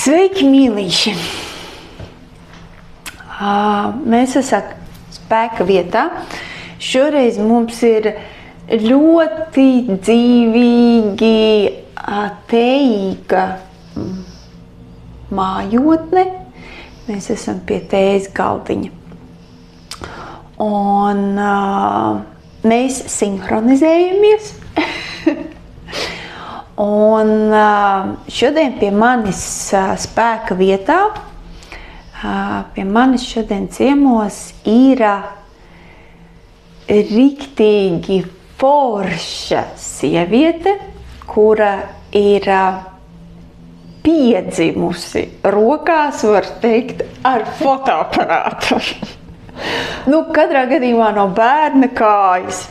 Sveiki, mīlīši! Mēs esam spēka vietā. Šoreiz mums ir ļoti dzīvīgi, tējīga mājotne. Mēs esam pie tējas galdiņa. Un mēs sinhronizējamies. Un šodien pie manis spēka vietā, pie manis šodien ciemos ir riktīgi forša sieviete, kura ir piedzimusi rokās, var teikt, ar fotoaparātu. Katrā gadījumā no bērna kājas.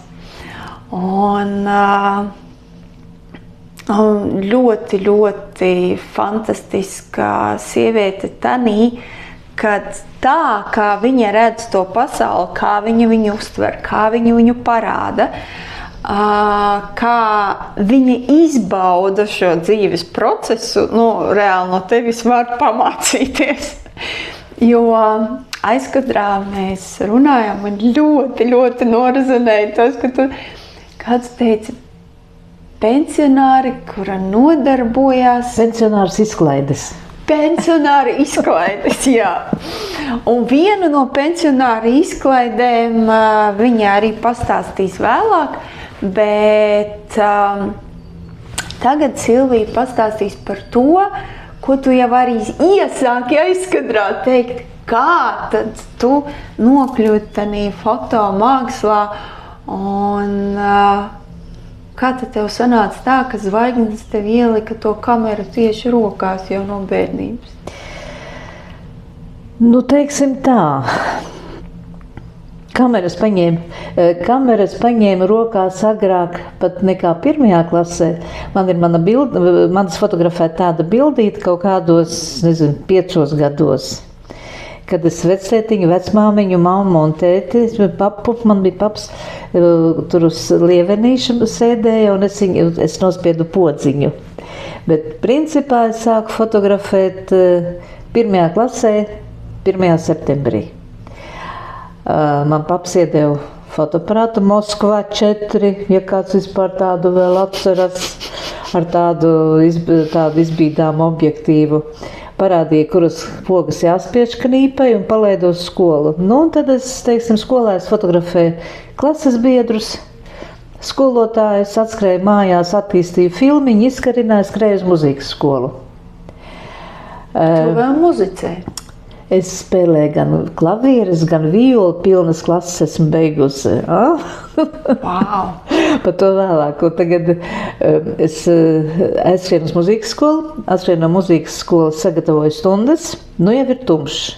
Un ļoti, ļoti fantastiska sieviete tanī, kad tā, kā viņa redz to pasauli, kā viņa viņu uztver, kā viņa viņu parāda, kā viņa izbauda šo dzīves procesu, reāli no tevis var pamācīties. Jo aizkadrā mēs runājām, man ļoti, ļoti norazonēja tas, ka tu kāds teica, pensionāri, kura nodarbojās. Pensionārs izklaides. Pensionāra izklaides, jā. Un vienu no pensionāra izklaidēm viņa arī pastāstīs vēlāk, bet tagad Silvija pastāstīs par to, ko tu jau arī iesāki aizkadrā teikt, kā tad tu nokļūti tanī fotomākslā un kā tad tev sanāca tā, ka zvaigznes tev ielika to kameru tieši rokās jau no bērnības? Teiksim tā. Kameras paņēma rokās agrāk pat nekā 1. klasē. Man ir manas fotografēta tāda bildīte kaut kādos, 5 gados. Kad es vectētiņu, vecmāmiņu, mammu un tēti, man bija paps, tur uz lievenīša sēdēja un es nospiedu podziņu. Bet principā es sāku fotografēt 1. klasē, 1. septembrī. Man paps iedeva fotoaparātu Moskvā 4, ja kāds vispār tādu vēl atceras, ar tādu izbīdāmu objektīvu. Parādīja, kuras pogas jāspiež knīpai un palaidu uz skolu. Un tad es, skolā es fotografēju klases biedrus, skolotājus, atskrēju mājās, attīstīju filmiņu, izkarināju, skrēju uz muzikas skolu. Tu vēl muzicē? Es spēlēju gan klavieres, gan violi, pilnas klases esmu beigusi. Wow. Par to vēlāk. Un tagad es aizskrienu uz muzikas skolu, no muzikas skolas sagatavoju stundas, jau ir tumšs.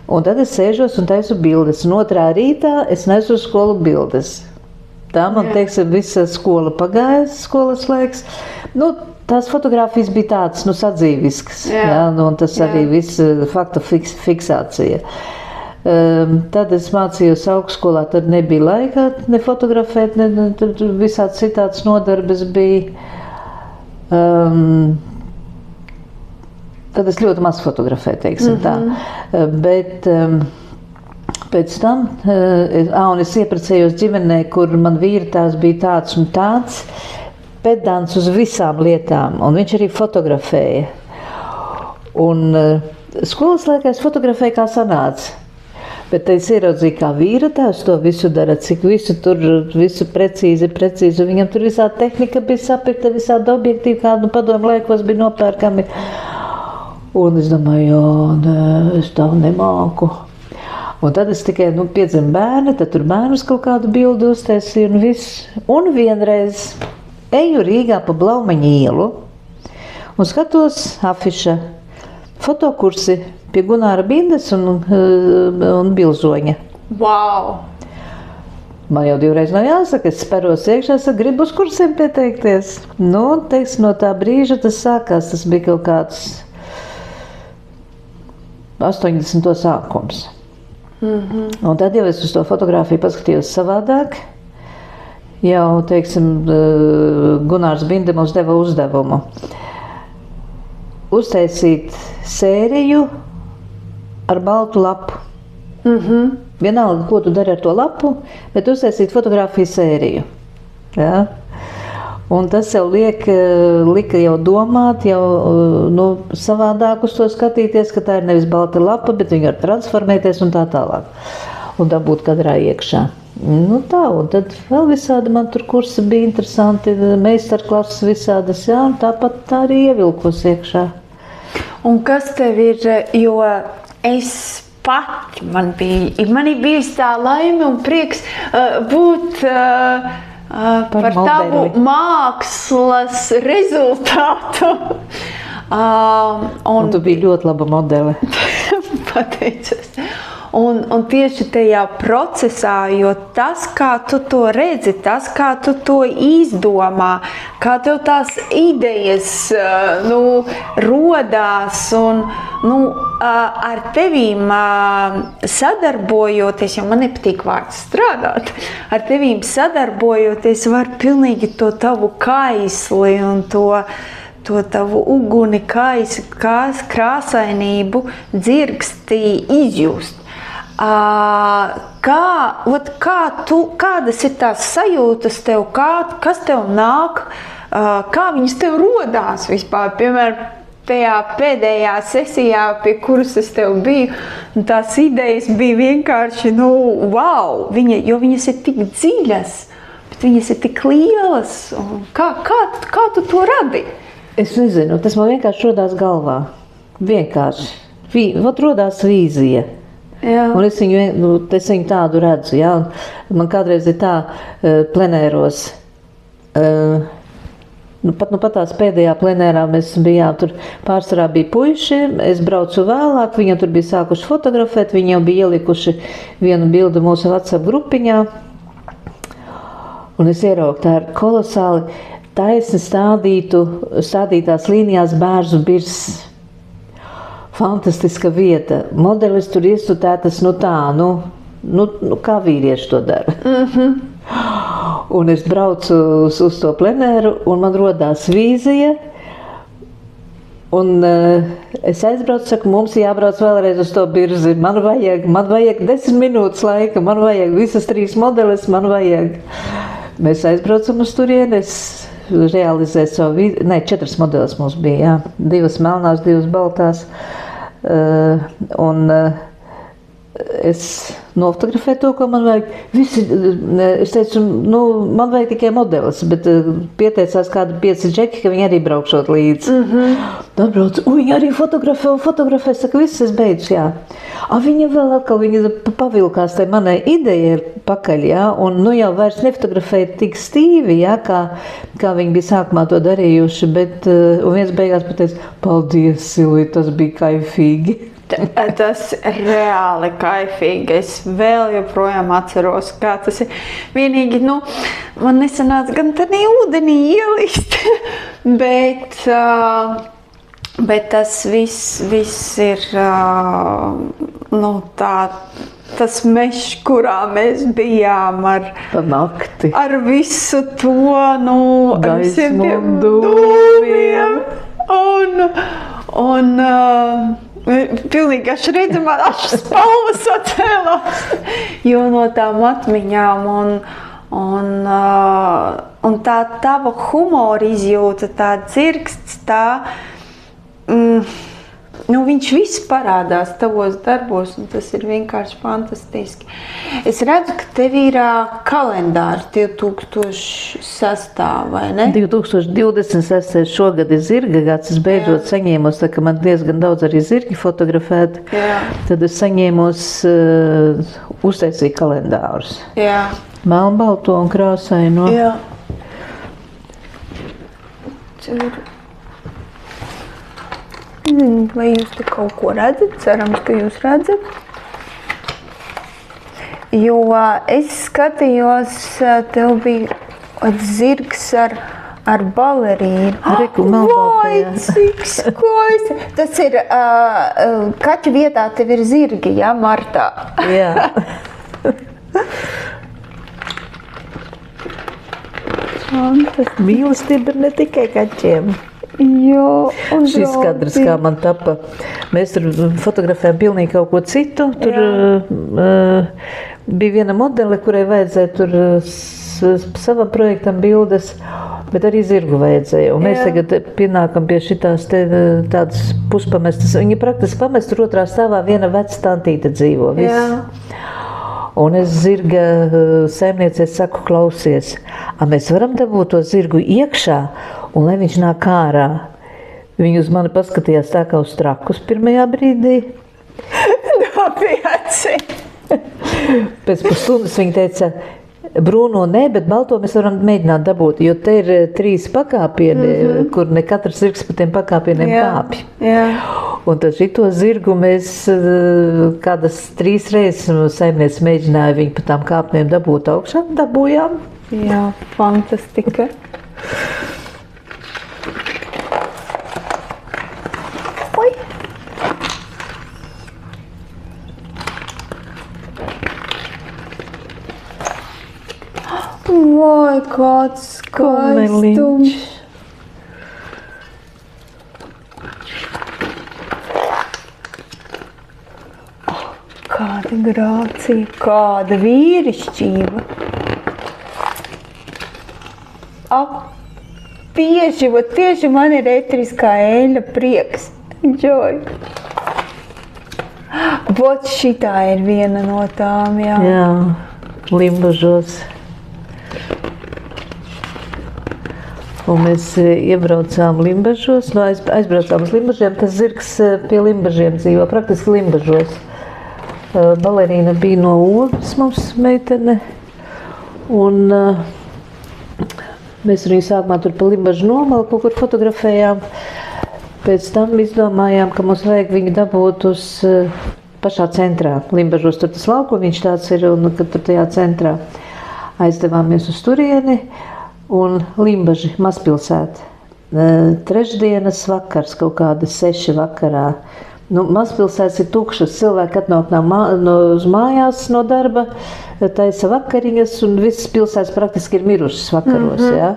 Un tad es sēžos un taisu bildes. Un 2. rītā es nesu uz skolu bildes. Tā man, visa skola pagāja, skolas laiks. Tās fotogrāfijas bija tādas, sadzīviskas, un tas arī viss faktu fiksācija. Tad es mācījos augstskolā, tad nebija laika ne fotografēt, tad visāds citāds nodarbes bija. Tad es ļoti maz fotografēju, teiksim tā. Bet pēc tam, un es iepriecējos ģimenē, kur man vīrtās bija tāds un tāds, pedants uz visām lietām, un viņš arī fotografēja. Un skolas laikā es fotografēju, kā sanāca. Bet es ieraudzīju, kā vīra tēvs to visu dara, cik visu precīzi, un viņam tur visā tehnika bija sapirkta, visādi objektīvi, kādu padomu laikos bija nopērkami. Un es domāju, es tā nemāku. Un tad es tikai, piedzim bērni, tad tur bērnus kaut kādu bildi uztaisīju un viss. Un vienreiz eju Rīgā pa Blaumaņa ielu un skatos afiša fotokursi pie Gunāra Bindes un Bilzoņa. Wow! Man jau 2 reizes nav jāsaka, es speros iekšā, gribu uz kursiem pieteikties. No tā brīža tas sākās, tas bija kaut kāds 80. sākums. Un tad jau es uz to fotografiju paskatījos savādāk. Jau, Gunārs Binde mums deva uzdevumu uztaisīt sēriju ar baltu lapu. Vienalga, ko tu dari ar to lapu, bet uztaisīt fotografiju sēriju. Ja? Un tas jau lika jau domāt, jau savādāk uz to skatīties, ka tā ir nevis balta lapa, bet viņa var transformēties un tā tālāk. Un tā būtu kadrā iekšā. Tā, un tad vēl visādi man tur kursi bija interesanti, meistarklases visādas, jā, un tāpat tā arī ievilkos iekšā. Un kas tev ir, jo es pati, man ir bijusi tā laime un prieks būt par tavu mākslas rezultātu. Un tu biji ļoti laba modele. Pateicos. Un tieši tajā procesā, jo tas, kā tu to redzi, tas, kā tu to izdomā, kā tev tās idejas rodās un ar tevīm sadarbojoties, jo man nepatīk vārds strādāt, ar tevīm sadarbojoties var pilnīgi to tavu kaisli un to tavu uguni, krāsainību dzirkstī izjust. Kādas ir tās sajūtas tev, kas tev nāk, kā viņas tev rodās vispār, piemēram, tajā pēdējā sesijā, pie kuras es tev biju, tās idejas bija vienkārši, wow, jo viņas ir tik dziļas, bet viņas ir tik lielas. Kā tu to radi? Es nezinu, tas man vienkārši rodās galvā. Vienkārši. Rodās vīzija. Jā. Un es viņu tādu redzu. Jā. Man kādreiz ir tā plenēros. Pat tās pēdējā plenērā mēs bijām tur, pārsvarā bija puiši, es braucu vēlāk, viņi tur bija sākuši fotografēt, viņi jau bija ielikuši vienu bildu mūsu WhatsApp grupiņā. Un es ieraugu, tā ir kolosāli taisni stādītās līnijās Bērzu birs. Fantastiska vieta. Modelis tur iestudētas, kā vīrieši to dara. Un es braucu uz to plenēru, un man rodās vīzija. Un es aizbraucu, saku, mums jābrauc vēlreiz uz to birzi. Man vajag 10 minūtes laika, man vajag visas 3 modeles, man vajag. Mēs aizbraucam uz turieni, es realizēju savu vīziju. 4 modeles mums bija, jā. 2 melnās, 2 baltās. Es nofotografēju to, ko man vajag. Es teicu, man vajag tikai modelis, bet pieteicās kādi 5 džeki, ka viņi arī braukšot līdzi. Tad brauc, viņi arī fotografē, saka, viss es beidzu, jā. Viņa vēl atkal, viņa pavilkās tai manai idejai pakaļ, jā, un jau vairs nefotografēja tik stīvi, jā, kā viņi bija sākumā to darījuši, bet, un viens beigās pateica, paldies, Silvija, tas bija kaifīgi. Tas reāli kaifīgi. Es vēl joprojām atceros, kā tas ir. Vienīgi, man nesanāca gan tādā ūdenī ielīst, bet tas viss ir tas mežs, kurā mēs bijām ar visu to, gaismu un dūmiem. Pilnīgi redzamā, spalvas sacēlās, jo no tām atmiņām un tā tava humora izjūta, tā dzirksts, viņš viss parādās tavos darbos, un tas ir vienkārši fantastiski. Es redzu, ka tev ir kalendārs 2006, vai ne? 2026. šogad ir zirga gads, es beidzot saņēmos, tā ka man diezgan daudz arī zirgi fotografēt, tad es saņēmos uztaisīt kalendārus. Jā. Melnbalto un krāsaino. Jā. Vai jūs te kaut ko redzat? Cerams, ka jūs redzat. Jo es skatījos, tev bija zirgs ar balerīnu. Vai, cik skaisti! Tas ir, kaķu vietā tev ir zirgi, jā, martā? Jā. Mīlestība ir ne tikai kaķiem. Jā, un Šis kadrs, kā man tapa, mēs tur fotografējam pilnīgi kaut ko citu. Tur bija viena modele, kurai vajadzēja tur savam projektam bildes, bet arī zirgu vajadzēja. Un mēs tagad pienākam pie šitās tādas puspamestas. Viņa praktiski pamest, tur otrā stāvā viena veca tantīte dzīvo. Un es zirga saimniecei saku, klausies, mēs varam dabūt to zirgu iekšā, un lai viņš nāk ārā. Viņi uz mani paskatījās tā kā uz trakus pirmajā brīdī. Nopietni. Pēc pusstundas viņi teica, brūno nē, bet balto mēs varam mēģināt dabūt, jo te ir 3 pakāpieni, kur ne katrs zirgs pa tiem pakāpieniem kāpj. Un tad šito zirgu mēs kādas 3 reizes saimnieks mēģināja viņu pa tām kāpnēm dabūt augšā, dabūjām. Jā, fantastika. Vai, kāds skaistums! Kāda grācija, kāda vīrišķība! Tieši man ir etriskā eļļa prieks. Joy! Vot šitā ir viena no tām, jā. Jā, Limbažos. Un mēs iebraucām Limbažos, aizbraucām uz Limbažiem, tas zirgs pie Limbažiem dzīvo, praktiski Limbažos. Balerīna bija no Ogres mums meitene, un mēs viņu sākumā tur pa Limbažu nomalu kaut kur fotografējām. Pēc tam izdomājām, ka mums vajag viņu dabūt uz pašā centrā. Limbažos tur tas laukumiņš tāds ir, un kad tur tajā centrā aizdevāmies uz turieni. Un Limbaži, mazpilsēta. Trešdienas vakars, kaut kāda 6 vakarā. Mazpilsētas ir tukšas, cilvēki atnāk uz mājās no darba, taisa vakariņas, un visas pilsētas praktiski ir mirušas vakaros. Jā.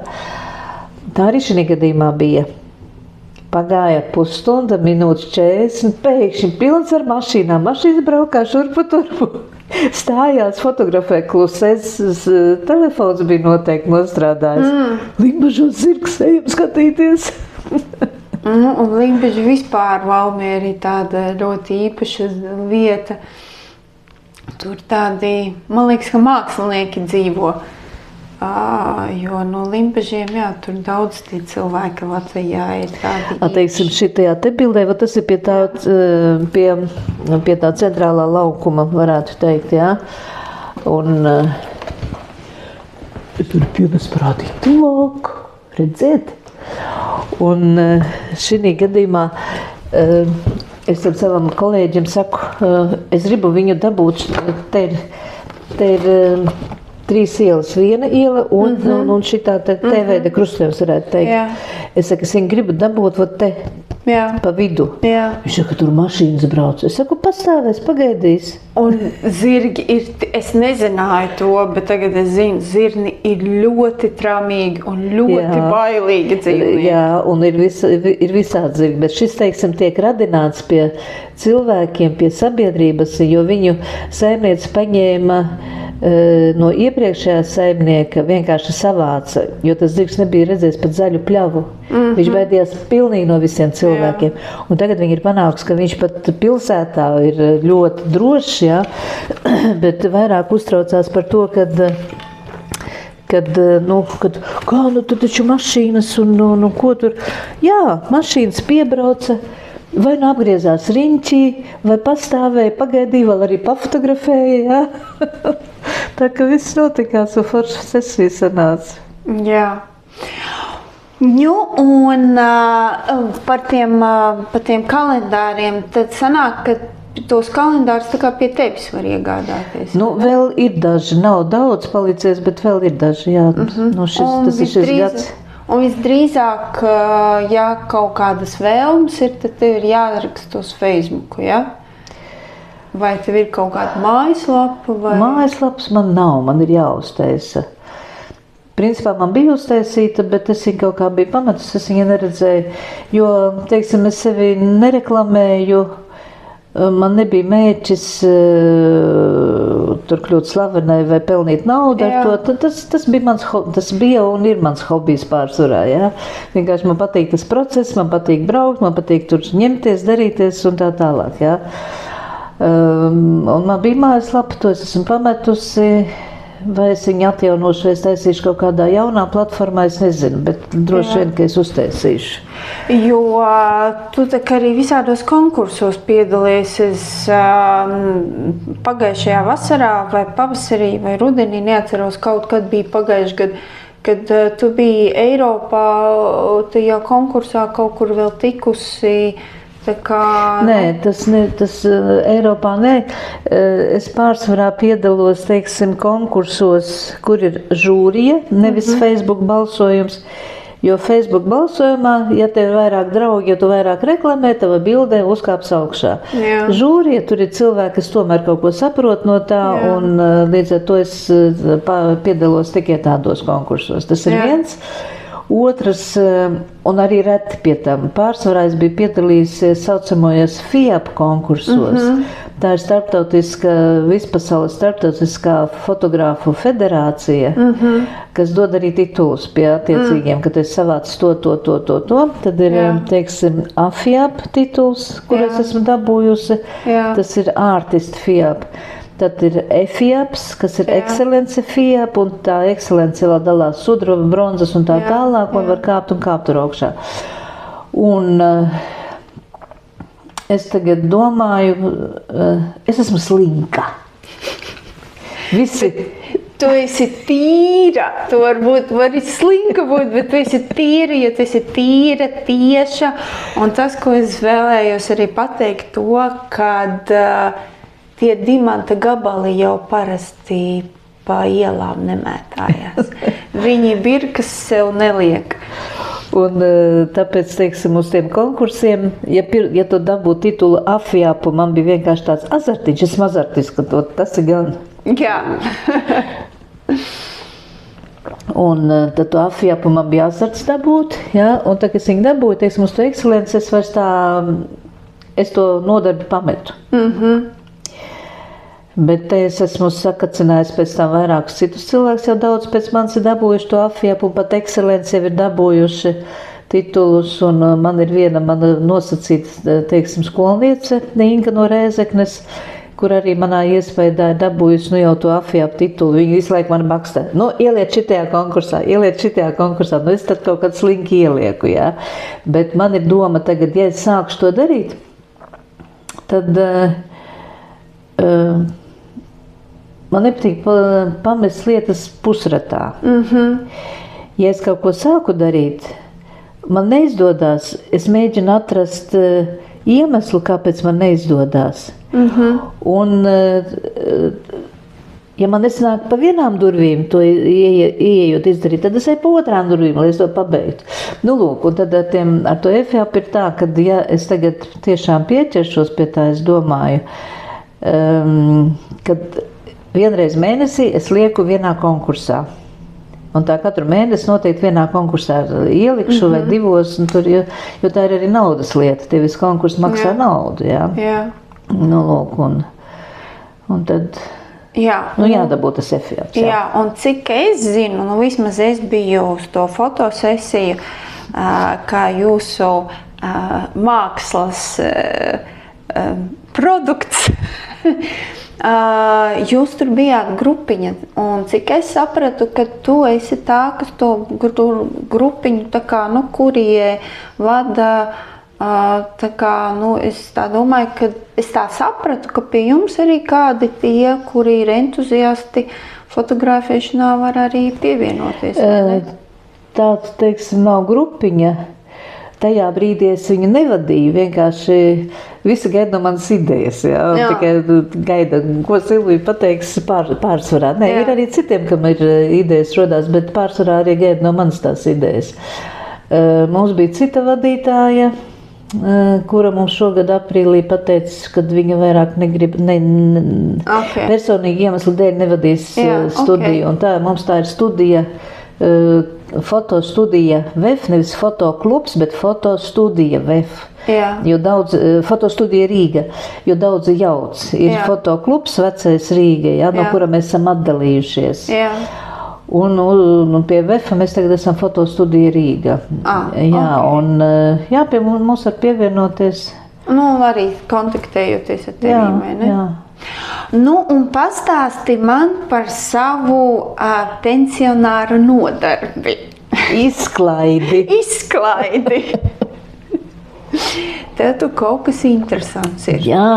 Tā arī šī gadījumā bija. Pagāja pusstunda, minūtes 40, pēkšņi pilns ar mašīnām. Mašīnas braukā šurpu turpu. Stājās, fotografē klusēs, telefons bija noteikti nostrādājis. Limbažos zirgs, ejam skatīties. Un Limbaži vispār Valmiera ir tāda ļoti īpaša vieta. Tur tādi, man liekas, ka mākslinieki dzīvo. Jo no Limbažiem, jā, tur daudz tie cilvēki Latvijā ir tādi īpaši. Teiksim, šitajā te bildē, tas ir pie tā centrālā laukuma, varētu teikt, jā. Un tur pilnas parādīt tuvāk, redzēt. Un šī gadījumā es tad savam kolēģim saku, es gribu viņu dabūt, te ir 3 ielas, viena iela un šitā te veida krustojums varētu teikt. Jā. Es saku, es viņu gribu dabūt te pa vidu. Jā. Viņš saka, ka tur mašīnas brauc. Es saku, pastāvēs, pagaidīs. Un zirgi ir, es nezināju to, bet tagad es zinu, zirni ir ļoti tramīgi un ļoti bailīgi dzīvnieki. Jā, un ir visādi zirgi, bet šis, teiksim, tiek radināts pie cilvēkiem, pie sabiedrības, jo viņu saimniece paņēma no iepriekšējā saimnieka, vienkārši savāca, jo tas zirgs nebija redzējis pat zaļu pļavu. Viņš baidījās pilnīgi no visiem cilvēkiem. Jā. Un tagad viņi ir panākusi, ka viņš pat pilsētā ir ļoti drošs, jā, bet vairāk uztraucās par to, kad kā, tu taču mašīnas un ko tur. Jā, mašīnas piebrauca, vai nu apgriezās riņķī, vai pastāvēja, pagaidīja, vēl arī pafotografēja, jā. Tā ka viss notikās, un forša sesija sanāca. Jā. Un par tiem kalendāriem, tad sanāk, ka tos kalendārus tā kā pie tevis var iegādāties. Vēl ir daži, nav daudz palicies, bet vēl ir daži, jā. Tas ir šis gads. Un visdrīzāk, ja kaut kādas vēlmes ir, tad tev ir jāraksta uz Facebooku, ja? Vai tev ir kaut kāda mājaslapa? Vai? Mājaslapas man nav, man ir jāuztaisa. Principā man bija uztaisīta, bet es viņu kaut kā biju pametusi, es viņu neredzēju, jo, teiksim, es sevi nereklamēju, man nebija mērķis tur kļūt slavenai vai pelnīt naudu ar to. Tas bija un ir mans hobijs pārsvarā. Ja? Vienkārši man patīk tas process, man patīk braukt, man patīk tur ņemties, darīties un tā tālāk. Ja? Un man bija mājaslapa, to es esmu pametusi. Vai es viņu atjaunošu, vai es taisīšu kaut kādā jaunā platformā, es nezinu, bet droši vien, ka es uztaisīšu. Jo tu tā kā arī visādos konkursos piedalies, es pagājušajā vasarā vai pavasarī vai rudenī, neatceros, kaut kad bija pagājuši gadu, kad tu biji Eiropā, tajā konkursā kaut kur vēl tikusi. Nē, tas Eiropā nē. Es pārsvarā piedalos, teiksim, konkursos, kur ir žūrija, nevis Facebook balsojums. Jo Facebook balsojumā, ja tev ir vairāk draugi, ja tu vairāk reklamē, tava bilde uzkāps augšā. Jā. Žūrija, tur ir cilvēki, kas tomēr kaut ko saprot no tā, un līdz ar to es piedalos tikai tādos konkursos. Tas ir viens. Otrs, un arī reti pie tam, pārsvarā es biju piedalījusies saucamajos FIAP konkursos. Tā ir starptautiska, vispasaules starptautiskā fotogrāfu federācija, kas dod arī titulus pie attiecīgiem, kad es savācu to. Tad ir, teiksim, AFIAP tituls, kur es esmu dabūjusi. Tas ir Artist FIAP. Tad ir EFIAPs, kas ir Excellence FIAP, un tā Excellence vēl dalās sudraba, bronzas un tā tālāk, un var kāpt tur augšā. Un es tagad domāju, es esmu slinka. Visi. Tu esi tīra, tu varbūt vari slinka būt, bet tu esi tīra, jo tu esi tīra, tieša. Un tas, ko es vēlējos arī pateikt to, kad tie dimanta gabali jau parasti pa ielām nemētājās. Viņi birkas sev neliek. Un tāpēc, teiksim, uz tiem konkursiem, ja tu dabū titulu AFIAPu, man bija vienkārši tāds azartiņš, esmu azartisks, ka tas ir gan. Jā. Un tad to AFIAPu man bija azarts dabūt, ja? Un tad, kad es viņu dabūju, teiksim, uz to Excellence, es to nodarbi pametu. Bet es esmu sakacinājis pēc tam vairākus citus cilvēkus, jau daudz pēc manis ir dabūjuši to AFIAPu, un pat Excellence jau ir dabūjuši titulus, un man ir viena mana nosacīta, teiksim, skolniece, Inga no Rēzeknes, kur arī manā iespējā ir dabūjusi jau to AFIAP titulu. Viņa visu laiku man bakstē, ieliec šitajā konkursā, es tad kaut kad slinki ielieku, jā. Bet man ir doma tagad, ja es sākšu to darīt, tad man nepatīk pamest lietas pusratā. Ja es kaut ko sāku darīt, man neizdodas, es mēģinu atrast iemeslu, kāpēc man neizdodas. Un, ja man nesanāk pa vienām durvīm to ieejot izdarīt, tad es eju pa otrām durvīm, lai es to pabeigtu. Lūk, un tad ar to EFIAP ir tā, ka ja es tagad tiešām pieķeršos pie tā, es domāju, kad vienreiz mēnesī es lieku vienā konkursā. Un tā katru mēnesi noteikti vienā konkursā ielikšu vai divos, jo tā ir arī naudas lieta. Tie visi konkursi maksā naudu, jā. Lūk, un tad jādabū tas EFIAPs. Jā, un cik es zinu, vismaz es biju uz to fotosesiju, kā jūsu mākslas produkts. Jūs tur bijāt grupiņa, un cik es sapratu, ka tu esi tā, kas to grupiņu tā kā, kurie vada, tā kā, es tā domāju, ka es tā sapratu, ka pie jums arī kādi tie, kuri ir entuziasti fotografēšanā, var arī pievienoties. Tā, teiksim, nav grupiņa. Tajā brīdī es viņu nevadīju, vienkārši visi gaida no manas idejas, tikai gaida, ko Silvija pateiks pārsvarā. Nē, ir arī citiem, kam ir idejas rodās, bet pārsvarā arī gaida no manas tās idejas. Mums bija cita vadītāja, kura mums šogad aprīlī pateica, ka viņa vairāk negrib, personīgi iemeslu dēļ nevadīs studiju, un tā, mums tā ir studija, fotostudija VEF, nevis fotoklubs, bet fotostudija VEF. Jā. Jo daudz, fotostudija Rīga, jo daudzi jauc. Ir fotoklubs vecais Rīga, ja, no kura mēs esam atdalījušies. Jā. Un pie VEF mēs tagad esam fotostudija Rīga. Un pie mums var pievienoties. Arī kontaktējoties ar tevīm, vai ne? Jā. Un pastāsti man par savu pensionāru nodarbi. Izklaidi. Tev tu kaut kas interesants ir. Jā.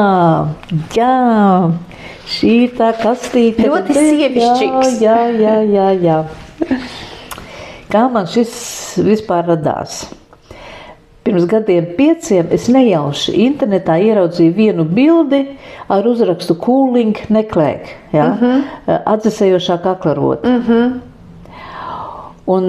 Šī ir tā kastīte. Ļoti sievišķīgs. Jā. Kā man šis vispār radās? Pirms gadiem 5 es nejauši internetā ieraudzīju vienu bildi ar uzrakstu Cooling neklēk, atdzesējošā kaklarota. Un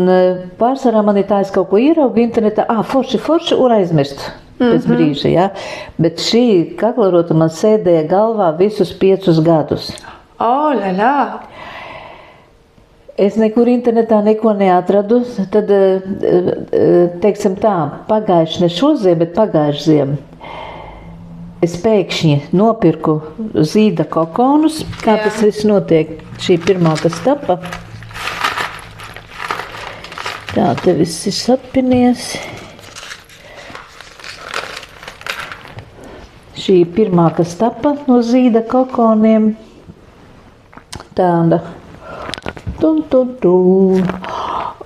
pārsvarā man ir tā, es kaut ko ieraugu internetā, forši un aizmirstu pēc brīža, ja? Bet šī kaklarota man sēdēja galvā visus 5 gadus. Es nekur internetā neko neatradu, tad, teiksim tā, pagājuši ne šoziem, bet pagājuši ziem. Es pēkšņi nopirku zīda kokonus, kā tas viss notiek, šī pirmā, kas tapa. Tā, te viss ir sapinies. Šī pirmā, kas tapa no zīda kokoniem. Tāda.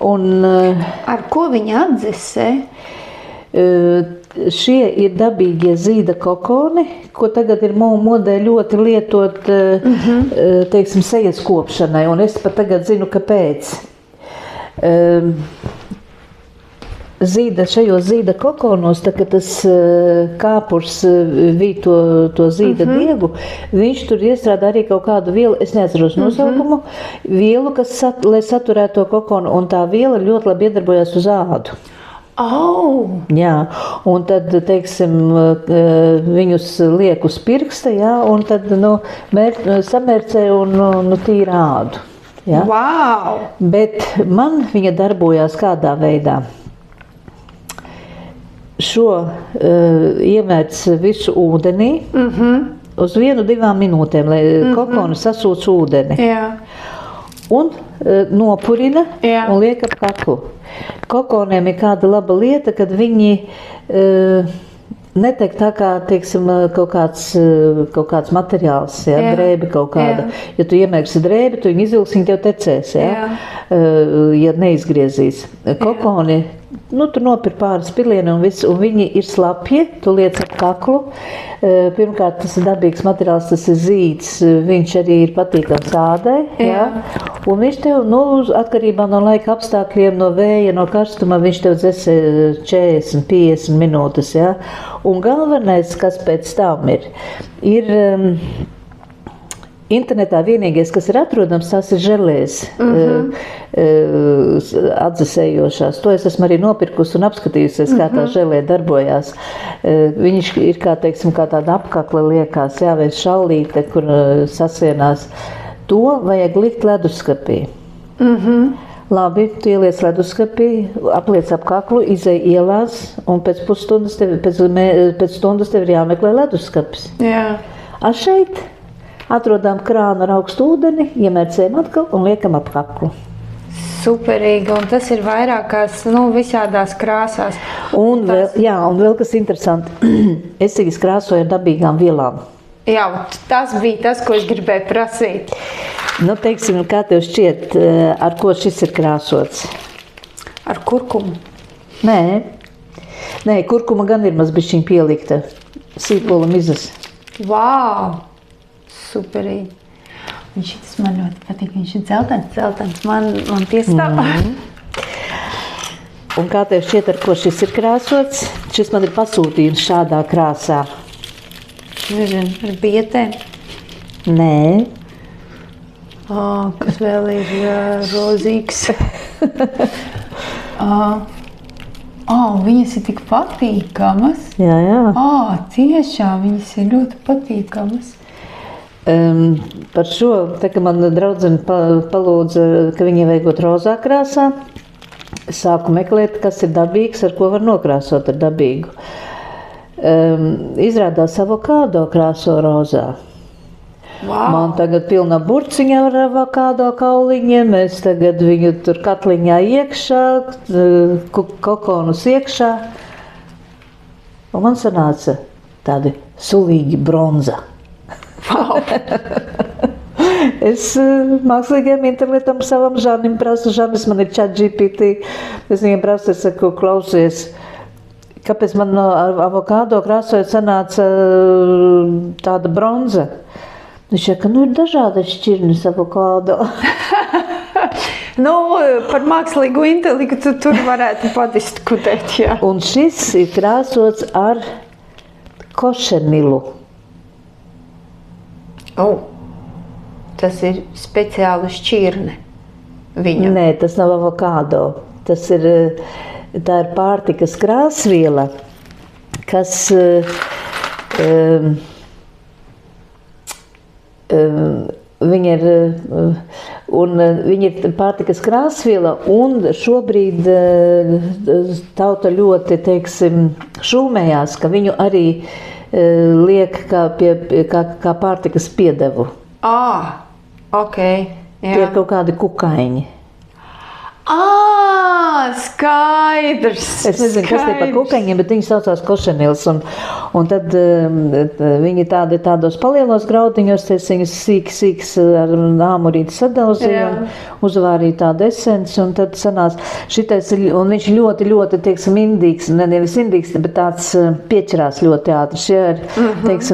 Un, ar ko viņa atdzesē? Šie ir dabīgie zīda kokoni, ko tagad ir modē ļoti lietot, teiksim, sejas kopšanai, un es pat tagad zinu, kāpēc. Šajos zīda kokonos, tā, kad tas kāpurs vīd to zīda diegu, viņš tur iestrādā arī kaut kādu vielu, es neatceros nosaukumu, vielu, lai saturētu to kokonu, un tā viela ļoti labi iedarbojas uz ādu. Jā, un tad, teiksim, viņus liek uz pirksta, un tad, samērcē un tīra ādu. Ja? Wow! Bet man viņa darbojās kādā veidā. Šo iemērc visu ūdenī uz 1-2 minūtēm, lai kokoni sasūc ūdeni. Un nopurina un liek ap kaklu. Kokoniem ir kāda laba lieta, kad viņi netiek tā kā, teiksim, kaut kāds materiāls, drēbe kaut kāda. Ja tu iemērksi drēbi, tu viņu izvilksi, viņi tev tecēs, ja neizgriezīs. Kokoni, tu nopir pāris pilieni un viss, un viņi ir slapji, tu liec ap kaklu. Pirmkārt, tas ir dabīgs materiāls, tas ir zīds, viņš arī ir patīkams ādai, un viņš tev, atkarībā no laika apstākļiem, no vēja, no karstuma, viņš tev dzesē 40-50 minūtes, un galvenais, kas pēc tam ir internetā vienīgais, kas ir atrodams, tās ir želēs atdzesējošās. To es esmu arī nopirkusi un apskatījusies, kā tā želē darbojās. Viņš ir kā, teiksim, kā tāda apkakla liekās, vai šallīte, kur sasienās. To vajag likt leduskapī. Labi, tu ieliec leduskapī, apliec ap kaklu, izej ielās, un pēc stundas tev ir jāmeklē leduskapis. A šeit atrodām krānu ar augstu ūdeni, iemērcējam atkal un liekam ap kaklu. Superīgi, un tas ir vairākās, visādās krāsās. Un vēl kas interesanti, es viņas krāsoju ar dabīgām vielām. Jā, tas bija tas, ko es gribēju prasīt. Teiksim, kā tev šķiet, ar ko šis ir krāsots? Ar kurkumu? Nē, kurkuma gan ir maz bišķiņ pielikta. Sīpola mizas. Vau! Superīgi. Un šitas man ļoti patīk. Viņš ir dzeltens. Man piestāv. Un kā tev šķiet, ar ko šis ir krāsots? Šis man ir pasūtījums šādā krāsā. Nezinu, ar bietēm? Nē. Kas vēl ir rozīgs? Viņas ir tik patīkamas. Jā. Tiešām viņas ir ļoti patīkamas. Par šo, tā kā man draudzene palūdza, ka viņai vajag rozā krāsā, es sāku meklēt, kas ir dabīgs, ar ko var nokrāsot ar dabīgu. Izrādās avokādo krāso rozā. Wow. Man tagad pilna burciņa ar avokādo kauliņiem, es tagad viņu tur katliņā iekšā, kokonus iekšā. Un man sanāca tādi sulīgi bronza. Wow. Es mākslīgajam intelektam savam Žanim prasu, Žanis man ir ChatGPT, es viņam prasu, es saku, klausies, kāpēc man no avokādo krāsojot sanāca tāda bronza? Viņš saka, ir dažādas šķirnes avokādo. Par mākslīgu intelektu tur varētu padiskutēt, jā. Un šis ir krāsots ar košenilu. Tas ir speciāli šķirne viņam. Nē, tas nav avokādo. Tā ir pārtikas krāsviela, kas viņa ir pārtikas krāsviela, un šobrīd tauta ļoti, šūmējās, ka viņu arī liek kā pārtikas piedevu. Ok. Jā. Tie ir kaut kādi kukaiņi. Skaidrs. Es nezinu, kas tie par kukaiņiem, bet viņi saucās košenils. Un tad viņi tādos palielos graudiņos, viņus sīks ar āmurīti sadauzīja, uzvārīja tādu esenci, un tad sanās šitais, un viņš ļoti, ļoti, indīgs, nevis indīgs, bet tāds piečerās ļoti ātri. Šie ir,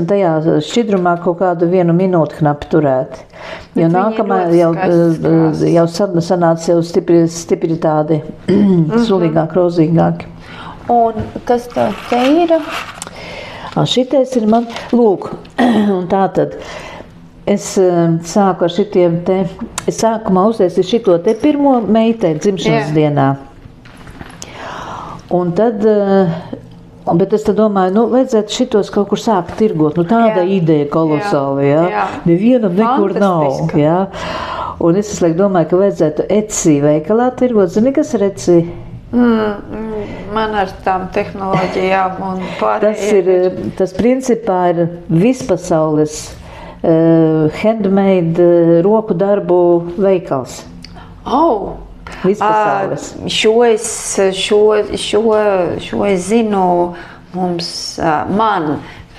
tajā šķidrumā kaut kādu 1 minūti knapi turēti. Jo nākamā jau sanāca jau stipri tādi sulīgāki, rozīgāki. Un kas tev te ir? Šitais ir man, lūk, un tātad es sāku ar šitiem te, es sākumā uztaisīju šito te pirmo meitei dzimšanas dienā. Un tad, bet es tad domāju, vajadzētu šitos kaut kur sākt tirgot, tāda ideja kolosāli, jā. Nevienam nekur nav, jā. Un es domāju, ka vajadzētu Etsy veikalā tirgot. Zini, kas ir Etsy? Man ar tām tehnoloģijām un pārējiem. Tas principā ir vispasaules handmade roku darbu veikals. Vispasaules. Šo es zinu, man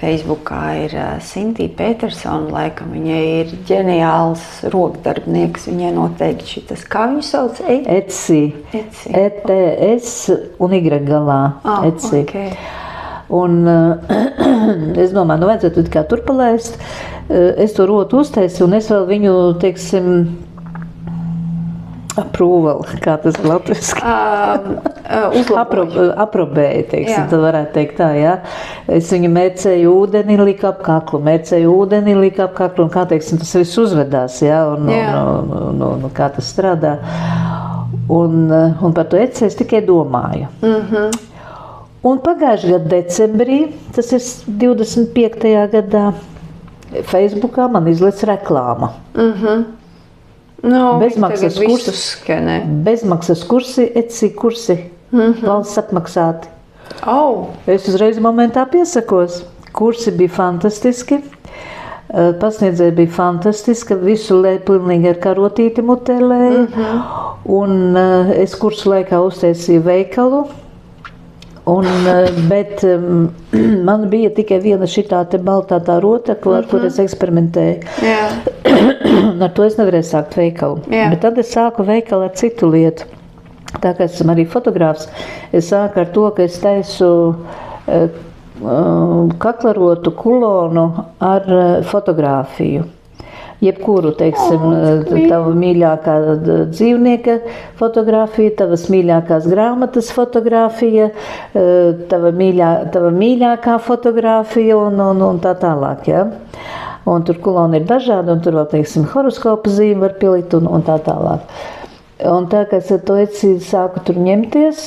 Facebookā ir Sintī Petersona, laikam viņai ir ģeniāls rokdarbnieks, viņai noteikti šitas, kā viņu sauc? Etsy. E-T-S un Y galā. Etsy. Okay. Un es domāju, vajadzētu kā tur palaist. Es to rotu uztaisīju, un es vēl viņu, approval, kā tas latviski? Aprobēju, tad varētu teikt tā, jā. Es viņu mērcēju ūdeni, liku ap kaklu, un kā, tas viss uzvedās, jā, un kā tas strādā. Un par to Etsy es tikai domāju. Un pagājušajā gada decembrī, tas ir 25. gadā, Facebookā man izlec reklāma. Bezmaksas kursi, Etsy kursi, valsts apmaksāti. Es uzreiz momentā piesakos. Kursi bija fantastiski, pasniedzēji bija fantastiska, visu pilnīgi ar karotīti mutē lēja. Un es kursu laikā uztaisīju veikalu. Bet man bija tikai viena šitā te baltā tā rotakla, ar kur es eksperimentēju. Ar to es nevarēju sākt veikalu. Bet tad es sāku veikalu ar citu lietu. Tā kā esmu arī fotogrāfs, es sāku ar to, ka es taisu kaklarotu kulonu ar fotogrāfiju. Jebkuru, tava mīļākā dzīvnieka fotografija, tavas mīļākās grāmatas fotografija, tava mīļākā fotografija un tā tālāk, ja? Un tur kuloni ir dažādi, un tur vēl, horoskopa zīme var pielikt un tā tālāk. Un tā, kā es ar to Etsy sāku tur ņemties,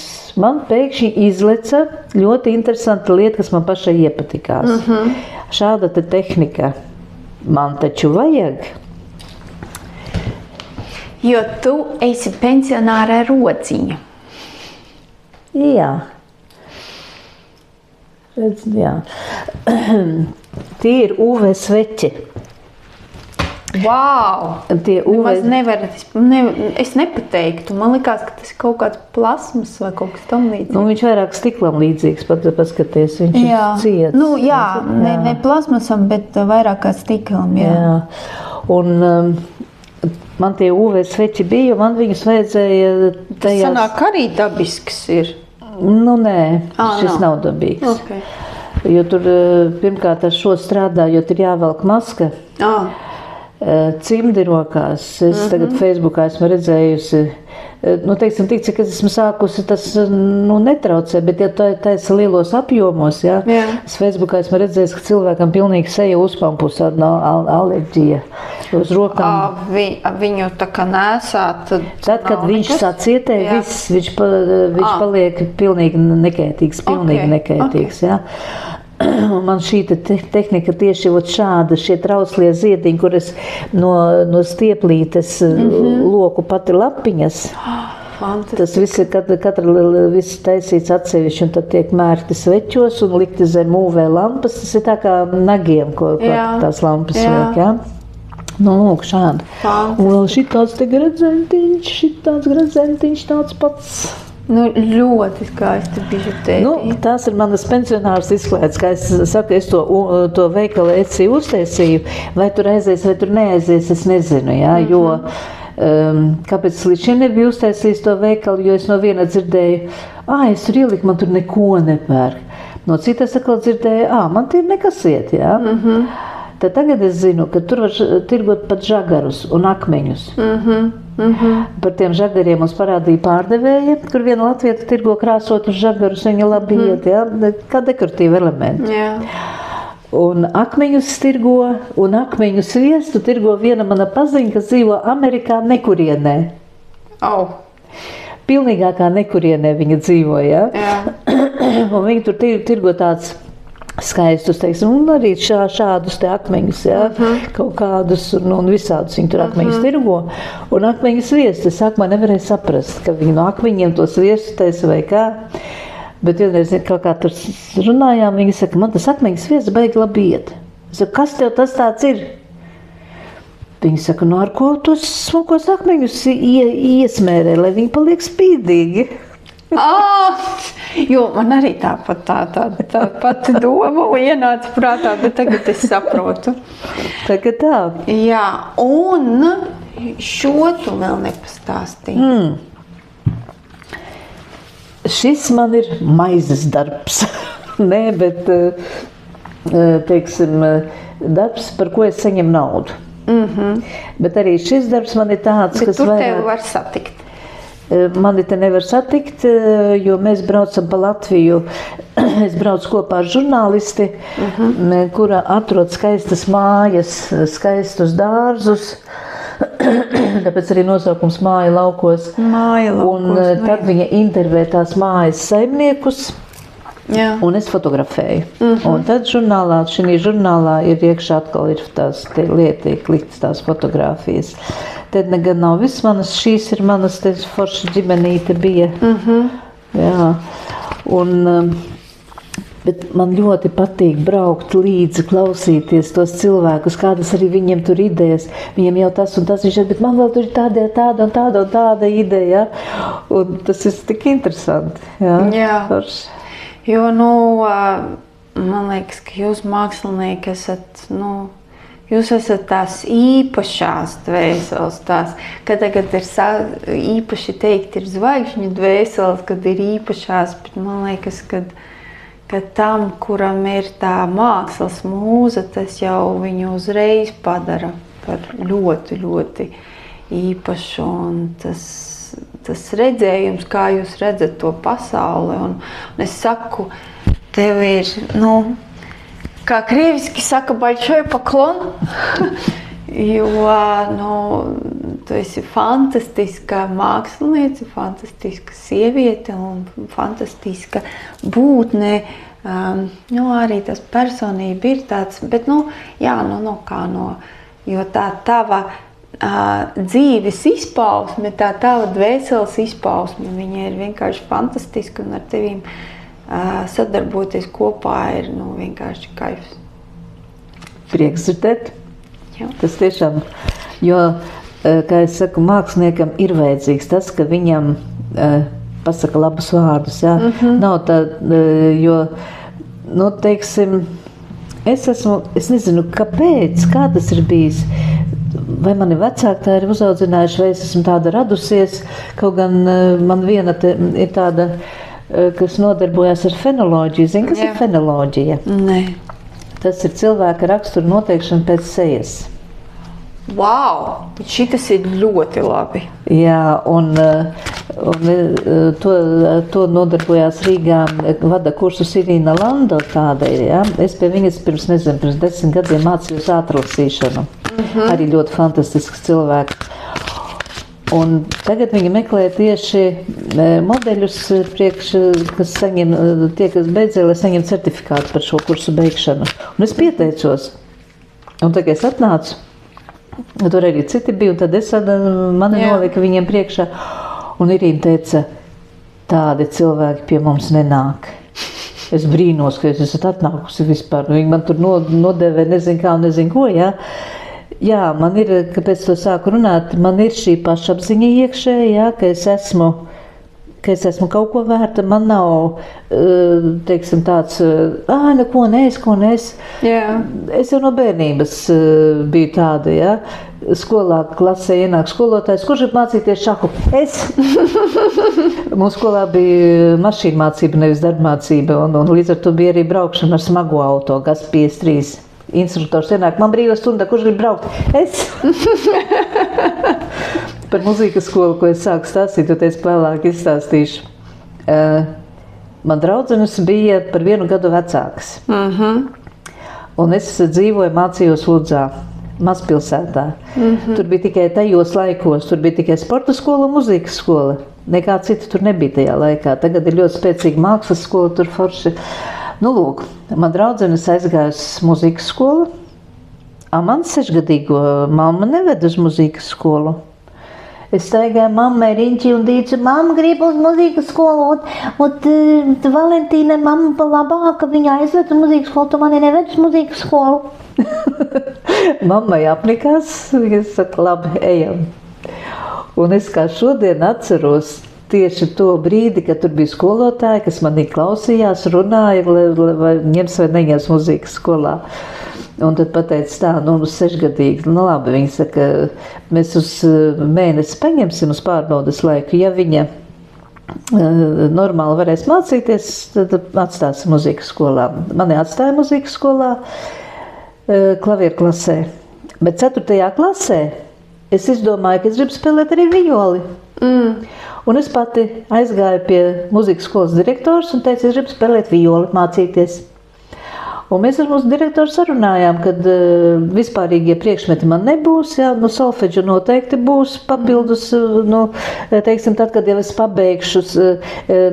man pēkšņi izleca ļoti interesanta lieta, kas man pašai iepatikās. Šāda te tehnika. man taču vajag. Jo tu esi pensionāra rociņa. Jā. Redz, jā. Tie ir UV sveķi. Wow! Tie Nemaz nevar, es nepateiktu. Man likās, ka tas ir kaut kāds plasmas vai kaut kas tam līdzīgs. Nu, viņš vairāk stiklam līdzīgs, paskaties, viņš ir ciets. Nu, jā, ne plasmasam, bet vairāk kā stiklam, jā. Un man tie UV sveķi bija, jo man viņus vajadzēja tajās... Tas sanāk arī dabisks ir. Nu, nē, šis nav dabīgs. Okay. Jo tur pirmkārt ar šo strādājot ir jāvelk maska. Cimdi rokās. Es tagad Facebookā esmu redzējusi, teiksim, tik, cik es esmu sākusi, tas netraucē, bet ja taisa lielos apjomos, es Facebookā esmu redzējis, ka cilvēkam pilnīgi seja uzpampus no alerģija uz rokām. Viņu tā kā nesāt, tad kad viņš sacietē, viņš paliek pilnīgi nekaitīgs, nekaitīgs, jā. Man šī tehnika tieši šāda, šie trauslie ziediņi, kur es no stieplītes loku pati lapiņas. Tas viss ir viss taisīts atsevišķi, un tad tiek mērti sveķos un likti zem UV lampas. Tas ir tā kā nagiem, ko tās lampas liek, jā? Nu, lūk, šādi. Un vēl šitāds te gredzentiņš, tāds pats. Nu, ļoti skaisti bižutēri. Nu, tās ir manas pensionāras izklaides, kā es saku, es to veikalu Etsy uztaisīju, vai tur aizies, vai tur neaizies, es nezinu, jā, jo kāpēc līdz šim nebiju uztaisījis to veikalu, jo es no viena dzirdēju, es tur ieliku, man tur neko nepērk. No citas atkal dzirdēju, man tur nekas iet, jā. Tad tagad es zinu, ka tur var tirgot pat žagarus un akmeņus. Par tiem žagariem mums parādīja pārdevēja, kur viena latvieta tirgo krāsotus žagarus, viņa labi iet, kā dekoratīva elementi. Un akmeņus tirgo, un akmeņu sviestu tirgo viena mana paziņa, kas dzīvo Amerikā nekurienē. Pilnīgākā nekurienē viņa dzīvo, un viņa tur tirgo tāds skaistus, teiksim, un arī šādus te akmeņus, kaut kādus, un visādus viņi tur akmeņus tirgo, un akmeņu sviestu. Es sākumā nevarēju saprast, ka viņi no akmeņiem to sviestu taisa vai kā, bet vienreiz kaut kā tur runājām, viņi saka, man tas akmeņu sviests baigi labi iet. Es saku, kas tev tas tāds ir? Viņi saka, ar ko tos smukos akmeņus iesmērē, lai viņi paliek spīdīgi. Jo man arī tā pati doma ienāca prātā, bet tagad es saprotu. Tagad tā. Jā, un šo tu vēl nepastāstīji. Šis man ir maizes darbs. Nē, bet, teiksim, darbs, par ko es saņemu naudu. Bet arī šis darbs man ir tāds, bet kas tur tevi var satikt. Mani te nevar satikt, jo mēs braucam pa Latviju. Es braucu kopā ar žurnālisti, kura atrod skaistas mājas, skaistus dārzus. Tāpēc arī nosaukums Māja laukos. Un tad viņa intervē tās mājas saimniekus. Un es fotografēju. Un tad šī žurnālā ir iekšā atkal ir tās lieti, kliktas tās fotogrāfijas. Tad gan nav viss manas, šīs ir manas, te forša ģimenīte bija. Jā. Un, bet man ļoti patīk braukt līdzi, klausīties tos cilvēkus, kādas arī viņiem tur idejas. Viņiem jau tas un tas, viņš ir, bet man vēl tur ir tāda ideja. Un tas ir tik interesanti. Jā. Forši. Jo, man liekas, ka jūs mākslinieki esat, jūs esat tās īpašās dvēseles, kad tagad ir īpaši teikt, ir zvaigžņu dvēseles, kad ir īpašās, bet man liekas, ka tam, kuram ir tā mākslas mūza, tas jau viņu uzreiz padara par ļoti, ļoti īpašu, un tas redzējums, kā jūs redzat to pasauli, un es saku, tev ir, kā krieviski saka, большой поклон, jo, tu esi fantastiska māksliniece, fantastiska sieviete un fantastiska būtne Arī tas personība ir tāds, bet, jo tā tava dzīves izpausme, tā tava dvēseles izpausme, viņa ir vienkārši fantastiska un ar tevīm sadarboties kopā ir, vienkārši kaifs. Prieks dzirdēt. Jā. Tas tiešām, jo, kā es saku, māksliniekam ir vajadzīgs tas, ka viņam pasaka labus vārdus, jā. Nav tā, jo, teiksim, es nezinu, kāpēc, kā tas ir bijis, vai mani vecāki tā ir uzaudzinājuši, vai es esmu tāda radusies, kaut gan man viena ir tāda, kas nodarbojas ar fenoloģiju. Zini, kas ir fenoloģija? Nē. Tas ir cilvēka rakstura noteikšana pēc sejas. Wow! Šitas ir ļoti labi. Jā, un to nodarbojās Rīgā, vada kursus Irīna Lando tāda ir, jā. Es pie viņas pirms 10 gadiem mācījos ātrlasīšanu. Arī ļoti fantastisks cilvēks. Un tagad viņi meklē tieši modeļus, kas saņem, tie, kas beidzēja, lai saņem certifikātu par šo kursu beigšanu. Un es pieteicos. Un tagad es atnācu. Tur arī citi bija, un tad mani nolika viņiem priekšā. Un Irīna teica, tādi cilvēki pie mums nenāk. Es brīnos, ka es esmu atnākusi vispār. Viņi man tur nodevē nezinu kā un nezinu ko, jā. Jā, man ir, kāpēc to sāku runāt, man ir šī pašapziņa iekšējā, ka es esmu kaut ko vērta, man nav, teiksim, tāds, ko nes. Jā. Es jau no bērnības biju tāda, jā. Skolā klasē ienāk skolotājs, kurš grib mācīties šahu? Es! Mūsu skolā bija mašīna mācība, nevis darbmācība, un līdz ar to bija arī braukšana ar smago auto, GAZ 53. Instruktors ienāk, man brīva stunda, kurš grib braukt? Es! Par muzikas skolu, ko es sāku stāstīt, jo es vēlāk izstāstīšu. Man draudzenes bija par 1 gadu vecākas. Un es dzīvoju, mācījos Ludzā, mazpilsētā. Tur bija tikai tajos laikos, tur bija tikai sporta skola un muzikas skola. Nekā cita tur nebija tajā laikā. Tagad ir ļoti spēcīga mākslas skola, tur forši. Lūk, man draudzenes aizgāja uz muzikas skolu, man 6-gadīgo mamma neved uz muzikas skolu. Es staigāju mammai riņķi un teicu, mamma grib uz muzikas skolu, un Valentīna mamma pa labāka, viņa aizved uz muzikas skolu, tu mani neved uz muzikas skolu. Mammai apnikās, viņa saka, labi, ejam. Un es kā šodien atceros, tieši to brīdi, kad tur bija skolotāji, kas manī klausījās, runāja, vai ņems vai neņems muzikas skolā. Un tad pateica tā, uz 6-gadīgi, labi, viņa saka, mēs uz mēnesi paņemsim uz pārbaudas laiku, ja viņa normāli varēs mācīties, tad atstāsim muzikas skolā. Mani atstāja muzikas skolā, klavieru klasē, bet 4. klasē es izdomāju, ka es gribu spēlēt arī violi. Un es pati aizgāju pie muzikas skolas direktors un teicu, es gribu spēlēt violi, mācīties. Un mēs ar mūsu direktoru sarunājām, kad vispārīgie priekšmeti man nebūs, jā, solfeģu noteikti būs papildus, teiksim, tad, kad jau es pabeigšu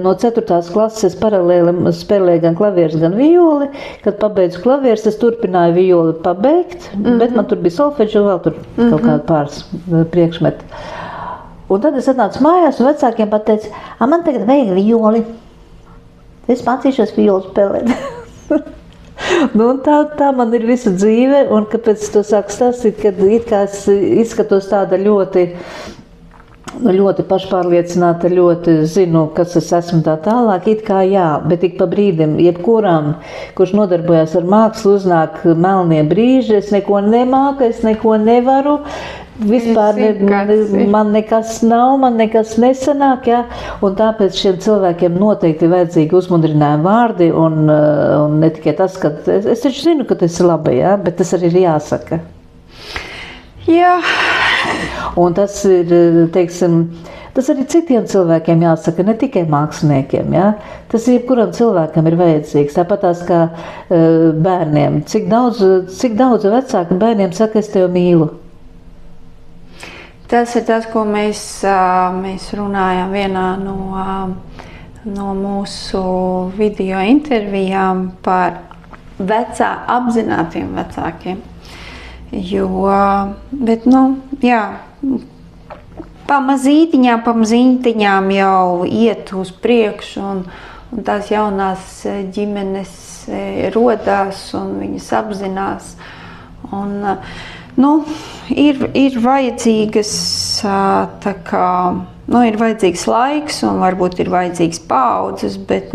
no 4. klases paralēli spēlēju gan klavieres, gan violi, kad pabeidzu klavieres, es turpināju violi pabeigt, bet man tur bija solfeģu vēl tur kaut kādi pāris priekšmeti. Un tad es atnācu mājās un vecākiem pateicu, man tagad vajag violi. Es mācīšos violi spēlēt. Tā man ir visa dzīve, un kāpēc to sāku stāstīt, kad it kā es izskatos tāda ļoti pašpārliecināta, ļoti zinu, kas es esmu tā tālāk, it kā jā, bet tik pa brīdim, jebkuram, kurš nodarbojās ar mākslu, uznāk melnie brīži, es neko nemāku, es neko nevaru, vispār man nekas nav, man nekas nesanāk, jā, un tāpēc šiem cilvēkiem noteikti vajadzīgi uzmundrinājumi vārdi, un ne tikai tas, ka es taču zinu, ka tas ir labi, jā, bet tas arī ir jāsaka. Jā. Un tas ir, teiksim, tas arī citiem cilvēkiem jāsaka, ne tikai māksliniekiem, jā. Tas jebkuram cilvēkam ir vajadzīgs, tāpatās kā bērniem. Cik daudz vecāki bērniem saka, es tevi mīlu? Tas ir tas, ko mēs runājam vienā no no mūsu video intervijām par apzinātiem vecākiem. Bet, jā, pamazītiņām jau iet uz priekšu un tās jaunās ģimenes rodās un viņas apzinās. Un, ir vajadzīgas ir vajadzīgs laiks un varbūt ir vajadzīgs paaudzes, bet,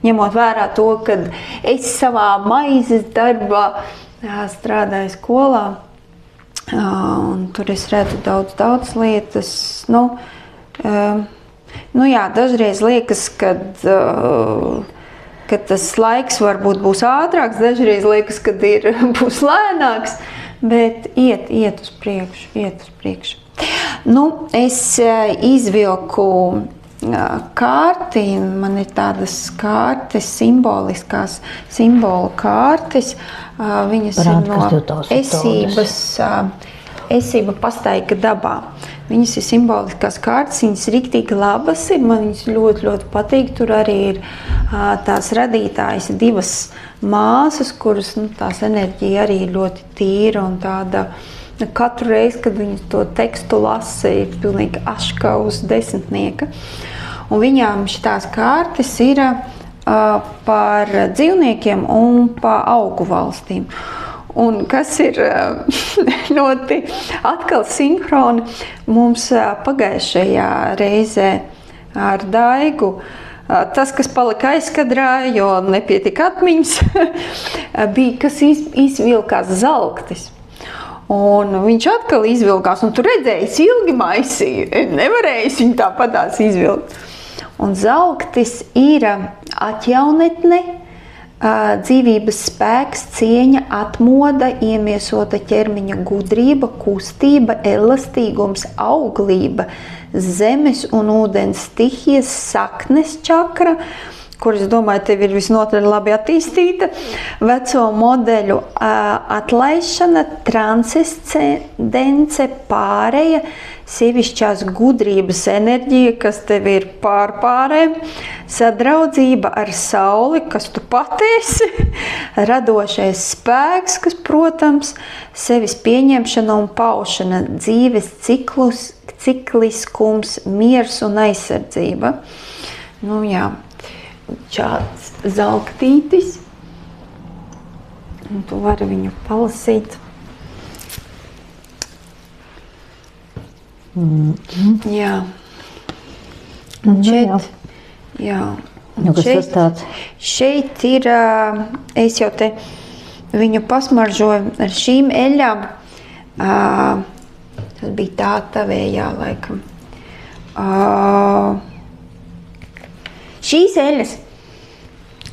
ņemot vērā to, ka es savā maizes darbā strādāju skolā, un tur es redzu daudz lietas, jā, dažreiz liekas, ka tas laiks varbūt būs ātrāks, dažreiz liekas, ka būs lēnāks, bet iet uz priekšu. Es izvilku kārti, man ir tādas kārtas, simbolu kārtas, viņas ir no esība pastaiga dabā. Viņas ir simboliskās kārtas, viņas riktīgi labas ir, man viņas ļoti, ļoti patīk. Tur arī ir tās radītājas divas māsas, kuras tās enerģija arī ir ļoti tīra un tāda. Katru reizi, kad viņas to tekstu lasa, ir pilnīgi aška uz desmitnieka. Un viņām šitās kārtas ir par dzīvniekiem un par augu valstīm. Un kas ir ļoti atkal sinhroni, mums pagājušajā reizē ar Daigu, tas, kas palika aizkadrā, jo nepietika atmiņas, bija, kas izvilkās zalktis. Un viņš atkal izvilkās, un tu redzēji, ilgi maisīja, nevarēja viņu tāpatās izvilkt. Un zalktis ir atjaunetne, dzīvības spēks, cieņa, atmoda, iemiesota ķermeņa gudrība, kustība, elastīgums, auglība, zemes un ūdens stihijas, saknes čakra, kur, es domāju, tev ir visnotaļ labi attīstīta, veco modeļu atlaišana, transcendence, pāreja, sievišķās gudrības enerģija, kas tev ir pārēm, sadraudzība ar sauli, kas tu patiesi, radošais spēks, kas, protams, sevis pieņemšana un paušana, dzīves cikliskums, miers un aizsardzība. Jā. Šāds zalktītis, un tu vari viņu palasīt. Jā. Un šeit ir, es jau te viņu pasmaržoju ar šīm eļām. Tas bija tā tavējā laikam. Šīs eļas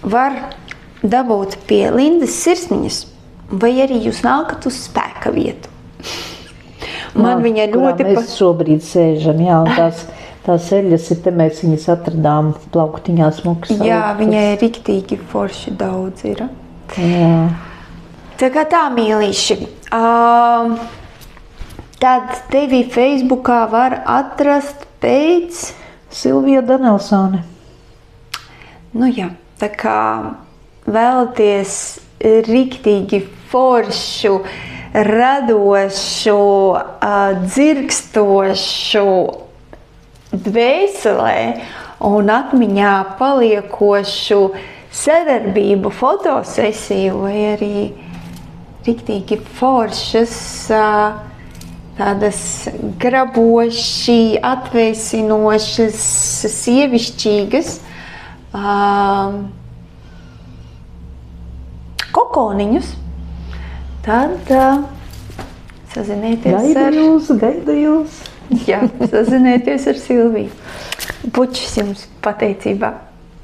var dabūt pie Lindas sirsniņas, vai arī jūs nākat uz spēka vietu. Man viņa ļoti mēs šobrīd sēžam, jā, un tās eļas ir, te mēs viņas atradām plauktiņā smukas. Jā, viņai riktīgi forši daudz ir. Jā. Tā kā tā, mīlīši. Tad tevi Facebookā var atrast pēc Silvija Danelsone. Jā, tā kā vēlaties riktīgi foršu, radošu, dzirkstošu dvēselē un atmiņā paliekošu sadarbību fotosesiju vai arī riktīgi foršas, tādas graboši, atvēsinošas, sievišķīgas kokoniņus, tad sazinieties Gaidu jūs. Jā, sazinieties ar Silviju. Puķis jums pateicībā.